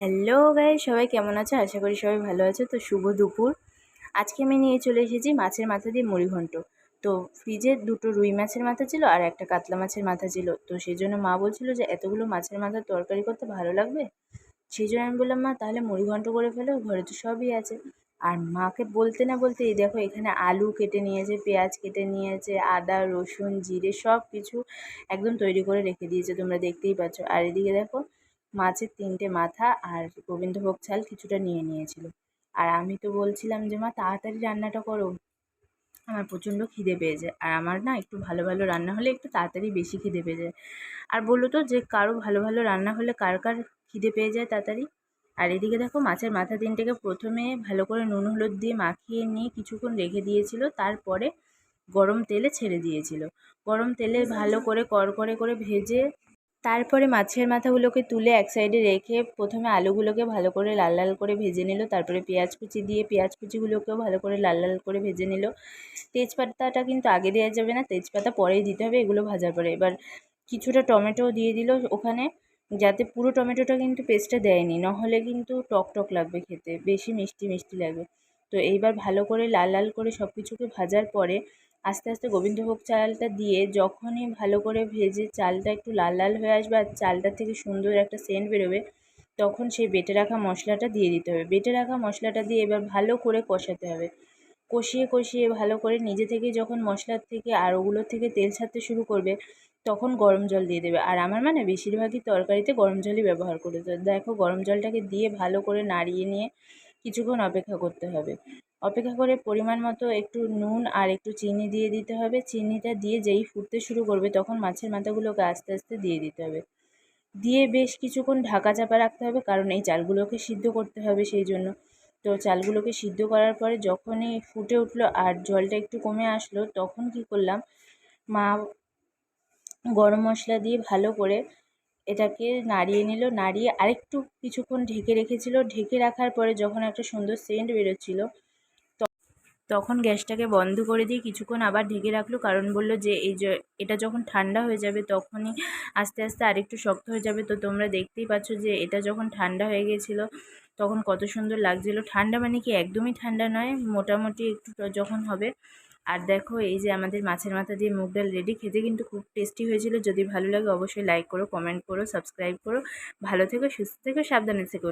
Hello guys, সবাই কেমন আছো? আশা করি সবাই ভালো আছো। তো শুভ দুপুর। আজকে আমি নিয়ে চলে এসেছি মাছের মাথা দিয়ে মুড়িঘণ্ট। তো ফ্রিজে দুটো রুই মাছের মাথা ছিল আর একটা কাতলা মাছের মাথা ছিল। তো সেই জন্য মা বলছিল যে এতগুলো মাছের মাথার তরকারি করতে ভালো লাগবে। সেই জন্য আমি বললাম, মা তাহলে মুড়িঘণ্ট করে ফেলো, ঘরে তো সবই আছে। আর মাকে বলতে না বলতে এই দেখো এখানে আলু কেটে নিয়েছে, পেঁয়াজ কেটে নিয়েছে, আদা রসুন জিরে সব কিছু একদম তৈরি করে রেখে দিয়েছে, তোমরা দেখতেই পাচ্ছ। আর এদিকে দেখো মাছের 3টে মাথা আর গোবিন্দভোগ চাল কিছুটা নিয়ে নিয়েছিল। আর আমি তো বলছিলাম যে মা তাড়াতাড়ি রান্নাটা করো, আমার প্রচণ্ড খিদে পেয়ে যায়। আর আমার না একটু ভালো ভালো রান্না হলে একটু তাড়াতাড়ি বেশি খিদে পেয়ে যায়। আর বলো তো যে কারো ভালো ভালো রান্না হলে কার কার খিদে পেয়ে যায় তাড়াতাড়ি। আর এদিকে দেখো মাছের মাথা 3টেকে প্রথমে ভালো করে নুন হলুদ দিয়ে মাখিয়ে নিয়ে কিছুক্ষণ রেখে দিয়েছিল, তারপরে গরম তেলে ছেড়ে দিয়েছিল। গরম তেলে ভালো করে কড়কড়ে করে ভেজে তারপরে মাছের মাথাগুলোকে তুলে এক সাইডে রেখে প্রথমে আলুগুলোকে ভালো করে লাল লাল করে ভেজে নিল, তারপরে পেঁয়াজ কুচি দিয়ে পেঁয়াজ কুচিগুলোকেও ভালো করে লাল লাল করে ভেজে নিল। তেজপাতাটা কিন্তু আগে দেওয়া যাবে না, তেজপাতা পরেই দিতে হবে এগুলো ভাজার পরে। এবার কিছুটা টমেটোও দিয়ে দিল ওখানে, যাতে পুরো টমেটোটা কিন্তু পেস্টটা দেয়নি, নাহলে কিন্তু টক টক লাগবে খেতে, বেশি মিষ্টি মিষ্টি লাগবে। তো এইবার ভালো করে লাল লাল করে সব কিছুকে ভাজার পরে আস্তে আস্তে গোবিন্দভোগ চালটা দিয়ে যখনই ভালো করে ভেজে চালটা একটু লাল লাল হয়ে আসবে আর চালটা থেকে সুন্দর একটা সেন্ট বেরোবে, তখন সেই বেটে রাখা মশলাটা দিয়ে দিতে হবে। বেটে রাখা মশলাটা দিয়ে এবার ভালো করে কষাতে হবে। কষিয়ে কষিয়ে ভালো করে নিজে থেকে যখন মশলার থেকে আর ওগুলোর থেকে তেল ছাড়তে শুরু করবে, তখন গরম জল দিয়ে দেবে। আর আমার মানে বেশিরভাগই তরকারিতে গরম জলই ব্যবহার করে। তো দেখো গরম জলটাকে দিয়ে ভালো করে নাড়িয়ে নিয়ে কিছুক্ষণ অপেক্ষা করতে হবে। অপেক্ষা করে পরিমাণ মতো একটু নুন আর একটু চিনি দিয়ে দিতে হবে। চিনিটা দিয়ে যেই ফুটতে শুরু করবে তখন মাছের মাথাগুলোকে আস্তে আস্তে দিয়ে দিতে হবে। দিয়ে বেশ কিছুক্ষণ ঢাকা চাপা রাখতে হবে, কারণ এই চালগুলোকে সিদ্ধ করতে হবে সেই জন্য। তো চালগুলোকে সিদ্ধ করার পরে যখনই ফুটে উঠলো আর জলটা একটু কমে আসলো, তখন কি করলাম, মা গরম মশলা দিয়ে ভালো করে এটাকে নাড়িয়ে নিল, নাড়িয়ে আরেকটু কিছুক্ষণ ঢেকে রেখেছিল। ঢেকে রাখার পরে যখন একটা সুন্দর সেন্ট বেরোচ্ছিল, তখন গ্যাসটাকে বন্ধ করে দিয়ে কিছুক্ষণ আবার ঢেকে রাখলো, কারণ বলল যে এটা যখন ঠান্ডা হয়ে যাবে তখনই আস্তে আস্তে আরেকটু শক্ত হয়ে যাবে। তো তোমরা দেখতেই পাচ্ছ যে এটা যখন ঠান্ডা হয়ে গেছিলো তখন কত সুন্দর লাগছিলো। ঠান্ডা মানে কি একদমই ঠান্ডা নয়, মোটামুটি একটু যখন হবে। আর দেখো এই যে আমাদের মাছের মাথা দিয়ে মুগ ডাল রেডি। খেতে কিন্তু খুব টেস্টি হয়েছিল। যদি ভালো লাগে অবশ্যই লাইক করো, কমেন্ট করো, সাবস্ক্রাইব করো। ভালো থেকো, সুস্থ থেকো, সাবধানে থেকো।